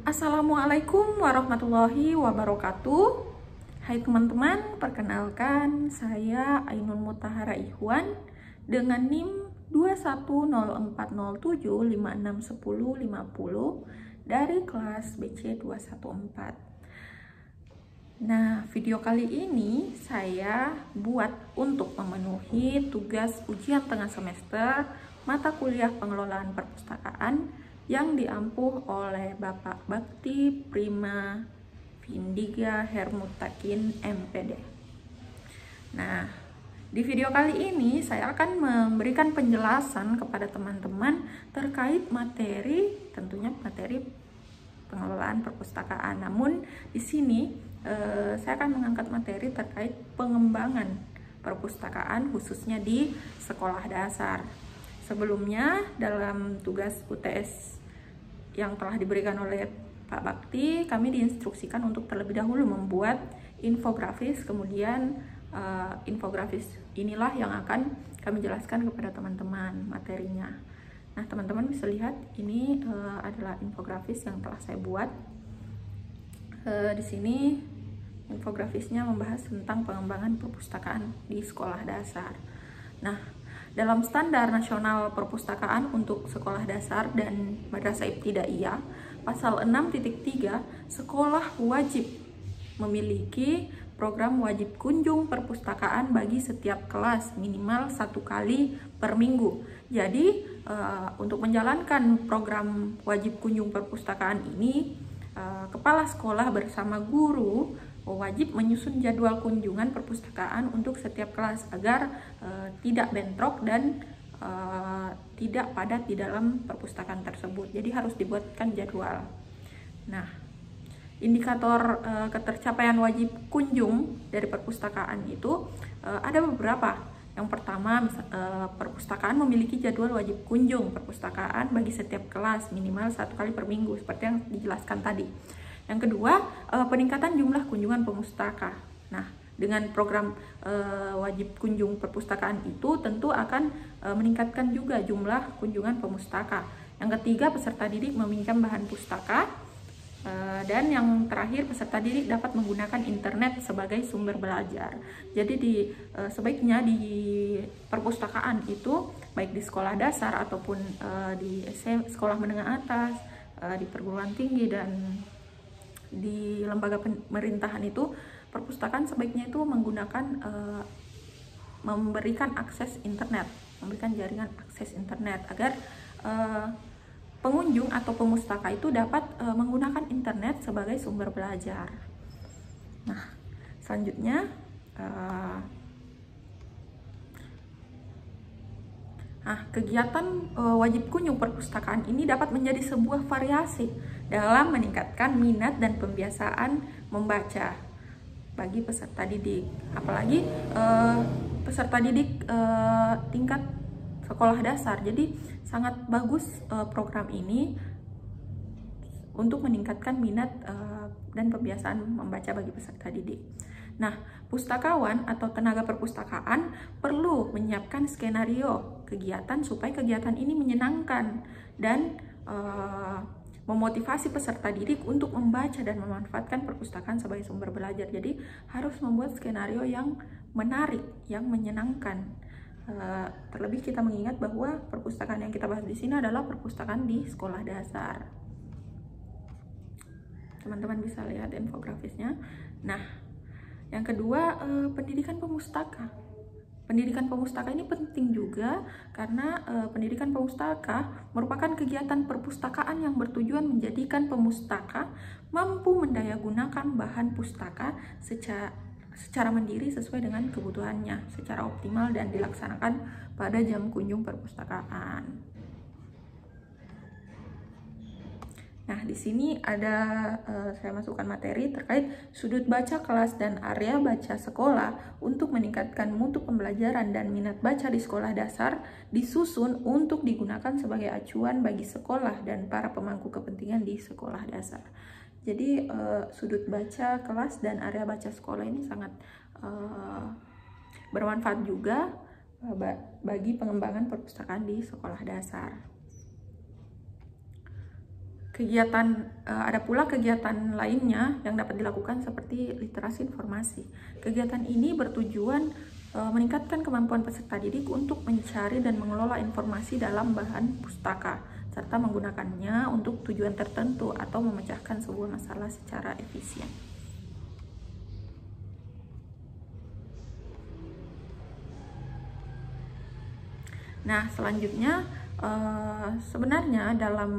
Assalamualaikum warahmatullahi wabarakatuh. Hai teman-teman, perkenalkan saya Ainun Mutahara Ikhwan dengan NIM 21040756150 dari kelas BC 214. Nah, video kali ini saya buat untuk memenuhi tugas ujian tengah semester mata kuliah pengelolaan perpustakaan yang diampuh oleh Bapak Bakti Prima Vindiga Hermutakin MPD. Nah, di video kali ini saya akan memberikan penjelasan kepada teman-teman terkait materi, tentunya materi pengelolaan perpustakaan. Namun di sini saya akan mengangkat materi terkait pengembangan perpustakaan khususnya di sekolah dasar. Sebelumnya dalam tugas UTS yang telah diberikan oleh Pak Bakti, kami diinstruksikan untuk terlebih dahulu membuat infografis, kemudian infografis inilah yang akan kami jelaskan kepada teman-teman materinya. Nah, teman-teman bisa lihat ini adalah infografis yang telah saya buat. Di sini infografisnya membahas tentang pengembangan perpustakaan di sekolah dasar. Nah, dalam standar nasional perpustakaan untuk sekolah dasar dan madrasah ibtidaiyah, pasal 6.3, sekolah wajib memiliki program wajib kunjung perpustakaan bagi setiap kelas minimal 1 kali per minggu. Jadi, untuk menjalankan program wajib kunjung perpustakaan ini, kepala sekolah bersama guru wajib menyusun jadwal kunjungan perpustakaan untuk setiap kelas agar tidak bentrok dan tidak padat di dalam perpustakaan tersebut. Jadi harus dibuatkan jadwal. Nah, indikator ketercapaian wajib kunjung dari perpustakaan itu ada beberapa. Yang pertama, perpustakaan memiliki jadwal wajib kunjung perpustakaan bagi setiap kelas minimal 1 kali per minggu seperti yang dijelaskan tadi. Yang kedua, peningkatan jumlah kunjungan pemustaka. Nah, dengan program wajib kunjung perpustakaan itu tentu akan meningkatkan juga jumlah kunjungan pemustaka. Yang ketiga, peserta didik meminjam bahan pustaka. Dan yang terakhir, peserta didik dapat menggunakan internet sebagai sumber belajar. Jadi sebaiknya di perpustakaan itu, baik di sekolah dasar ataupun di sekolah menengah atas, di perguruan tinggi dan di lembaga pemerintahan itu, perpustakaan sebaiknya itu menggunakan memberikan akses internet, memberikan jaringan akses internet agar pengunjung atau pemustaka itu dapat menggunakan internet sebagai sumber belajar. Nah, selanjutnya kegiatan wajib kunjung perpustakaan ini dapat menjadi sebuah variasi dalam meningkatkan minat dan pembiasaan membaca bagi peserta didik. Apalagi peserta didik tingkat sekolah dasar. Jadi sangat bagus program ini untuk meningkatkan minat dan pembiasaan membaca bagi peserta didik. Nah, pustakawan atau tenaga perpustakaan perlu menyiapkan skenario kegiatan supaya kegiatan ini menyenangkan dan memotivasi peserta didik untuk membaca dan memanfaatkan perpustakaan sebagai sumber belajar. Jadi harus membuat skenario yang menarik, yang menyenangkan. Terlebih kita mengingat bahwa perpustakaan yang kita bahas di sini adalah perpustakaan di sekolah dasar. Teman-teman bisa lihat infografisnya. Nah, yang kedua, pendidikan pemustaka. Pendidikan pemustaka ini penting juga karena pendidikan pemustaka merupakan kegiatan perpustakaan yang bertujuan menjadikan pemustaka mampu mendayagunakan bahan pustaka secara mandiri sesuai dengan kebutuhannya, secara optimal dan dilaksanakan pada jam kunjung perpustakaan. Nah, di sini ada saya masukkan materi terkait sudut baca kelas dan area baca sekolah untuk meningkatkan mutu pembelajaran dan minat baca di sekolah dasar disusun untuk digunakan sebagai acuan bagi sekolah dan para pemangku kepentingan di sekolah dasar. Jadi sudut baca kelas dan area baca sekolah ini sangat bermanfaat juga bagi pengembangan perpustakaan di sekolah dasar. Ada pula kegiatan lainnya yang dapat dilakukan seperti literasi informasi. Kegiatan ini bertujuan meningkatkan kemampuan peserta didik untuk mencari dan mengelola informasi dalam bahan pustaka, serta menggunakannya untuk tujuan tertentu atau memecahkan sebuah masalah secara efisien. Nah, selanjutnya sebenarnya dalam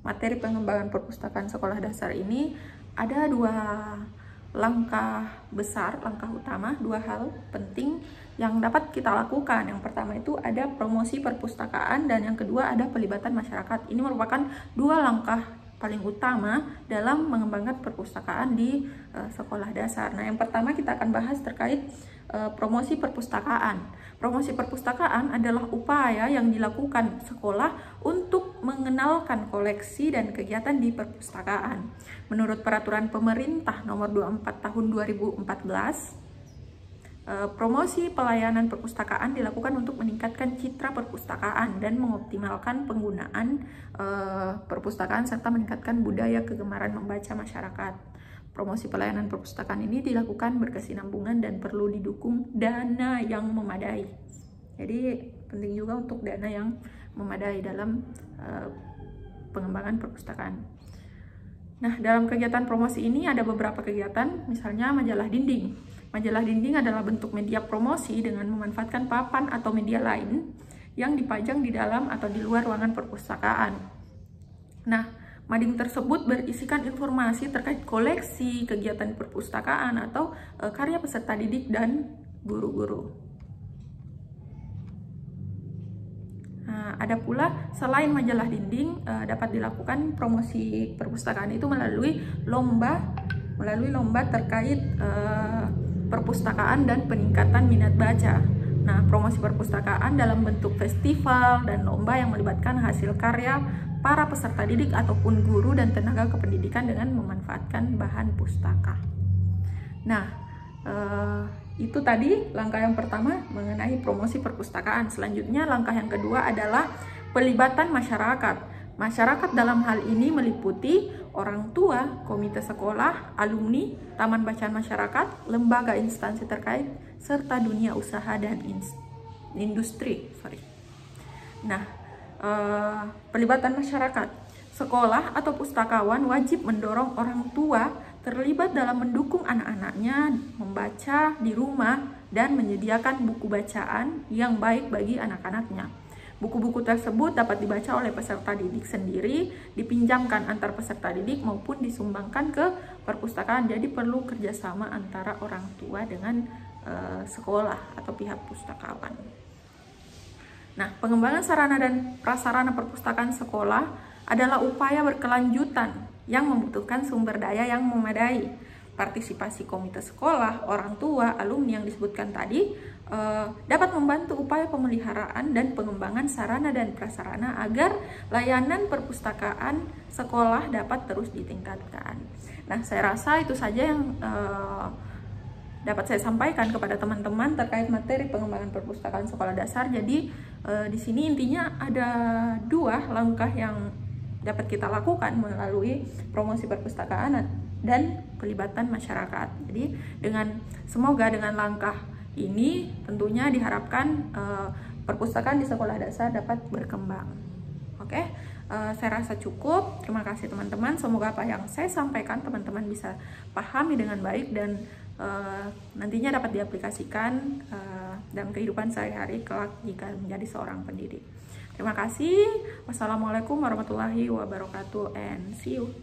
materi pengembangan perpustakaan sekolah dasar ini ada dua langkah besar, langkah utama, dua hal penting yang dapat kita lakukan. Yang pertama itu ada promosi perpustakaan dan yang kedua ada pelibatan masyarakat. Ini merupakan dua langkah paling utama dalam mengembangkan perpustakaan di sekolah dasar. Nah, yang pertama kita akan bahas terkait promosi perpustakaan. Promosi perpustakaan adalah upaya yang dilakukan sekolah untuk mengenalkan koleksi dan kegiatan di perpustakaan. Menurut Peraturan Pemerintah Nomor 24 Tahun 2014, promosi pelayanan perpustakaan dilakukan untuk meningkatkan citra perpustakaan dan mengoptimalkan penggunaan perpustakaan serta meningkatkan budaya kegemaran membaca masyarakat. Promosi pelayanan perpustakaan ini dilakukan berkesinambungan dan perlu didukung dana yang memadai. Jadi penting juga untuk dana yang memadai dalam pengembangan perpustakaan. Nah, dalam kegiatan promosi ini ada beberapa kegiatan, misalnya majalah dinding. Majalah dinding adalah bentuk media promosi dengan memanfaatkan papan atau media lain yang dipajang di dalam atau di luar ruangan perpustakaan. Nah, mading tersebut berisikan informasi terkait koleksi, kegiatan perpustakaan, atau karya peserta didik dan guru-guru. Nah, ada pula selain majalah dinding, dapat dilakukan promosi perpustakaan itu melalui lomba terkait perpustakaan dan peningkatan minat baca. Nah, promosi perpustakaan dalam bentuk festival dan lomba yang melibatkan hasil karya para peserta didik ataupun guru dan tenaga kependidikan dengan memanfaatkan bahan pustaka. Nah, itu tadi langkah yang pertama mengenai promosi perpustakaan. Selanjutnya langkah yang kedua adalah pelibatan masyarakat. Masyarakat dalam hal ini meliputi orang tua, komite sekolah, alumni, taman bacaan masyarakat, lembaga instansi terkait, serta dunia usaha dan industri. Nah, pelibatan masyarakat. Sekolah atau pustakawan wajib mendorong orang tua terlibat dalam mendukung anak-anaknya membaca di rumah dan menyediakan buku bacaan yang baik bagi anak-anaknya. Buku-buku tersebut dapat dibaca oleh peserta didik sendiri, dipinjamkan antar peserta didik maupun disumbangkan ke perpustakaan. Jadi perlu kerjasama antara orang tua dengan sekolah atau pihak pustakawan. Nah, pengembangan sarana dan prasarana perpustakaan sekolah adalah upaya berkelanjutan yang membutuhkan sumber daya yang memadai. Partisipasi komite sekolah, orang tua, alumni yang disebutkan tadi dapat membantu upaya pemeliharaan dan pengembangan sarana dan prasarana agar layanan perpustakaan sekolah dapat terus ditingkatkan. Nah, saya rasa itu saja yang dapat saya sampaikan kepada teman-teman terkait materi pengembangan perpustakaan sekolah dasar. Jadi di sini intinya ada dua langkah yang dapat kita lakukan melalui promosi perpustakaan dan pelibatan masyarakat. Jadi semoga dengan langkah ini tentunya diharapkan perpustakaan di sekolah dasar dapat berkembang. Oke, saya rasa cukup. Terima kasih teman-teman. Semoga apa yang saya sampaikan teman-teman bisa pahami dengan baik dan nantinya dapat diaplikasikan dalam kehidupan sehari-hari kelak jika menjadi seorang pendidik. Terima kasih. Wassalamualaikum warahmatullahi wabarakatuh and see you.